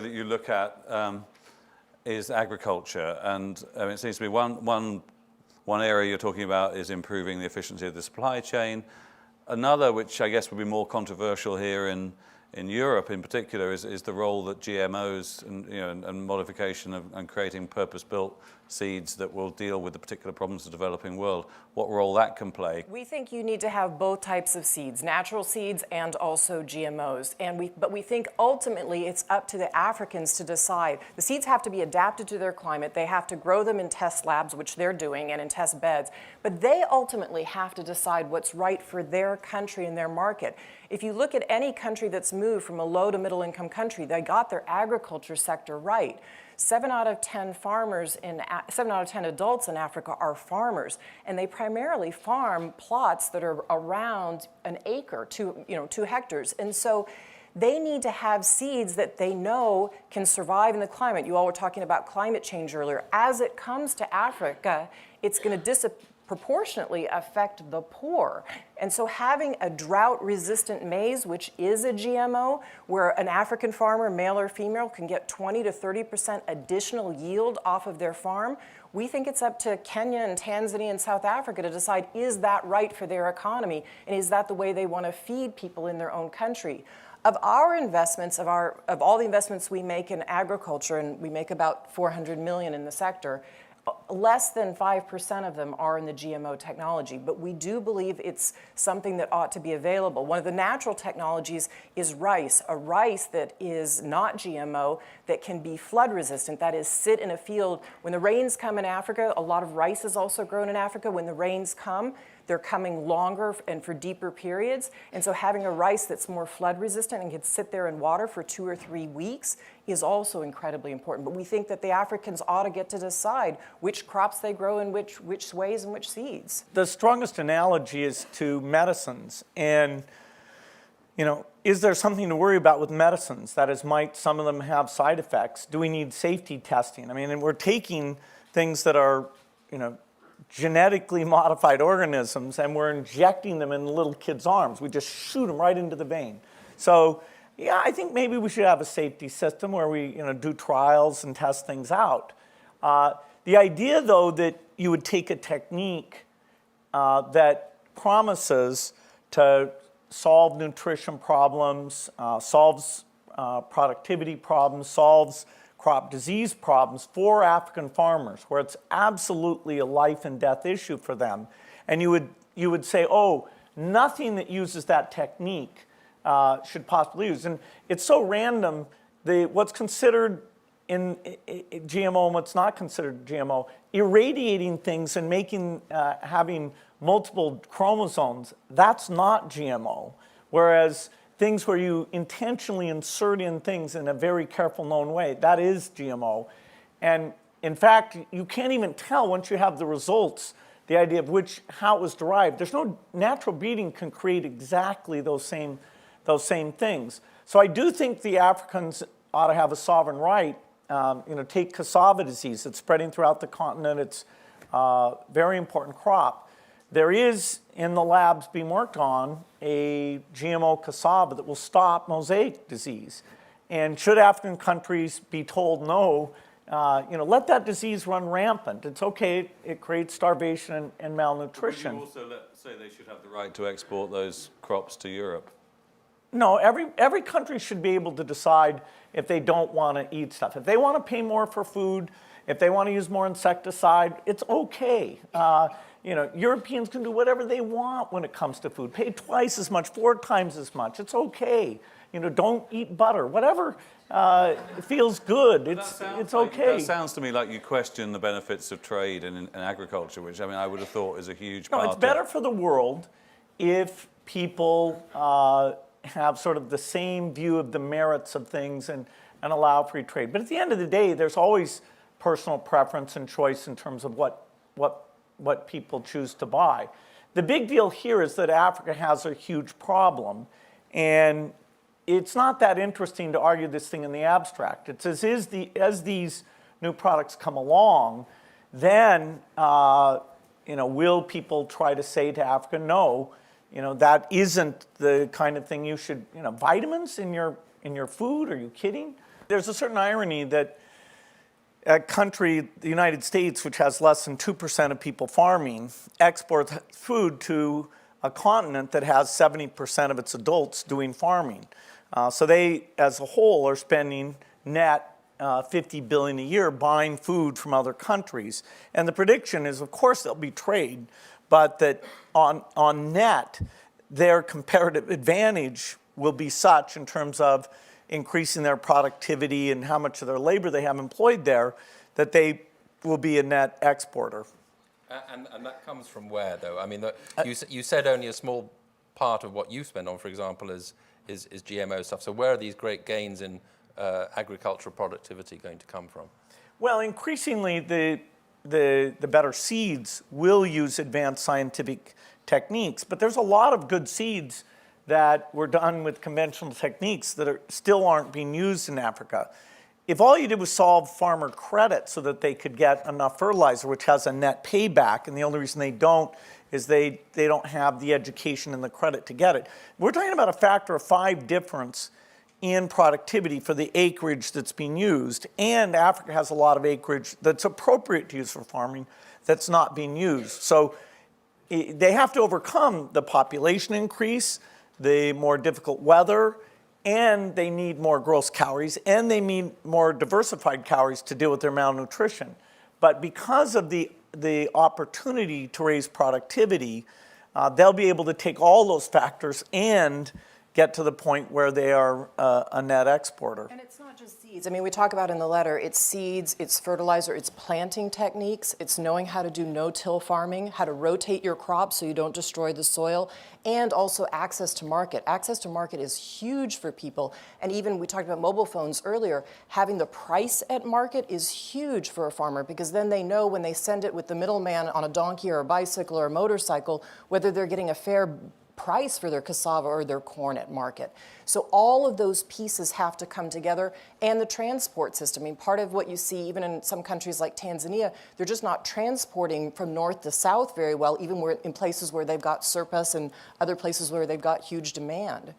that you look at is agriculture, and it seems to be one area you're talking about is improving the efficiency of the supply chain. Another, which I guess would be more controversial here in Europe in particular, is the role that GMOs and modification and creating purpose-built seeds that will deal with the particular problems of the developing world, what role that can play. We think you need to have both types of seeds, natural seeds and also GMOs. But we think ultimately it's up to the Africans to decide. The seeds have to be adapted to their climate. They have to grow them in test labs, which they're doing, and in test beds. But they ultimately have to decide what's right for their country and their market. If you look at any country that's moved from a low to middle income country, they got their agriculture sector right. 7 out of 10 adults in Africa are farmers, and they primarily farm plots that are around an acre, 2 hectares. And so they need to have seeds that they know can survive in the climate. You all were talking about climate change earlier. As it comes to Africa, it's going to disproportionately affect the poor. And so having a drought-resistant maize, which is a GMO, where an African farmer, male or female, can get 20 to 30% additional yield off of their farm, we think it's up to Kenya and Tanzania and South Africa to decide, is that right for their economy, and is that the way they want to feed people in their own country? Of our investments, of all the investments we make in agriculture, and we make about $400 million in the sector, less than 5% of them are in the GMO technology, but we do believe it's something that ought to be available. One of the natural technologies is rice, a rice that is not GMO, that can be flood resistant, that is sit in a field. When the rains come in Africa, a lot of rice is also grown in Africa. When the rains come, they're coming longer and for deeper periods. And so having a rice that's more flood resistant and can sit there in water for 2 or 3 weeks is also incredibly important. But we think that the Africans ought to get to decide which crops they grow in which ways and which seeds. The strongest analogy is to medicines. And, is there something to worry about with medicines? That is, might some of them have side effects? Do we need safety testing? And we're taking things that are, genetically modified organisms, and we're injecting them in little kids' arms. We just shoot them right into the vein. So, yeah, I think maybe we should have a safety system where we, do trials and test things out. The idea, though, that you would take a technique that promises to solve nutrition problems, solves productivity problems, solves crop disease problems for African farmers, where it's absolutely a life and death issue for them. And you would say, oh, nothing that uses that technique should possibly use. And it's so random, what's considered in GMO and what's not considered GMO, irradiating things and having multiple chromosomes, that's not GMO. Whereas things where you intentionally insert in things in a very careful known way, that is GMO. And in fact, you can't even tell once you have the results, the idea of how it was derived. There's no natural breeding can create exactly those same things. So I do think the Africans ought to have a sovereign right. Take cassava disease. It's spreading throughout the continent. It's a very important crop. There is, in the labs being worked on, a GMO cassava that will stop mosaic disease. And should African countries be told no, let that disease run rampant. It's okay, it creates starvation and malnutrition. Would you also say they should have the right to export those crops to Europe? No, every country should be able to decide if they don't want to eat stuff. If they want to pay more for food, if they want to use more insecticide, it's okay. Europeans can do whatever they want when it comes to food. Pay twice as much, 4 times as much. It's okay. Don't eat butter. Whatever feels good, it's okay. That sounds to me like you question the benefits of trade in agriculture, which I would have thought is a huge part. No, it's better for the world if people have sort of the same view of the merits of things and allow free trade. But at the end of the day, there's always personal preference and choice in terms of what people choose to buy. The big deal here is that Africa has a huge problem, and it's not that interesting to argue this thing in the abstract. It's as these new products come along, then will people try to say to Africa, no, that isn't the kind of thing you should, vitamins in your in your food? Are you kidding? There's a certain irony that a country, the United States, which has less than 2% of people farming, exports food to a continent that has 70% of its adults doing farming. So they, as a whole, are spending net $50 billion a year buying food from other countries. And the prediction is, of course, there'll be trade, but that on net, their comparative advantage will be such in terms of increasing their productivity and how much of their labor they have employed there, that they will be a net exporter. And that comes from where, though? I mean, you said only a small part of what you spend on, for example, is GMO stuff. So where are these great gains in agricultural productivity going to come from? Well, increasingly, the better seeds will use advanced scientific techniques, but there's a lot of good seeds that were done with conventional techniques that still aren't being used in Africa. If all you did was solve farmer credit so that they could get enough fertilizer, which has a net payback, and the only reason they don't is they don't have the education and the credit to get it. We're talking about a factor of 5 difference in productivity for the acreage that's being used, and Africa has a lot of acreage that's appropriate to use for farming that's not being used. So they have to overcome the population increase, the more difficult weather, and they need more gross calories, and they need more diversified calories to deal with their malnutrition. But because of the opportunity to raise productivity, they'll be able to take all those factors and get to the point where they are a net exporter. And it's not just seeds. I mean, we talk about in the letter, it's seeds, it's fertilizer, it's planting techniques, it's knowing how to do no-till farming, how to rotate your crops so you don't destroy the soil, and also access to market. Access to market is huge for people. And even, we talked about mobile phones earlier, having the price at market is huge for a farmer, because then they know when they send it with the middleman on a donkey or a bicycle or a motorcycle, whether they're getting a fair price for their cassava or their corn at market. So all of those pieces have to come together, and the transport system. I mean, part of what you see even in some countries like Tanzania, they're just not transporting from north to south very well, even in places where they've got surplus and other places where they've got huge demand.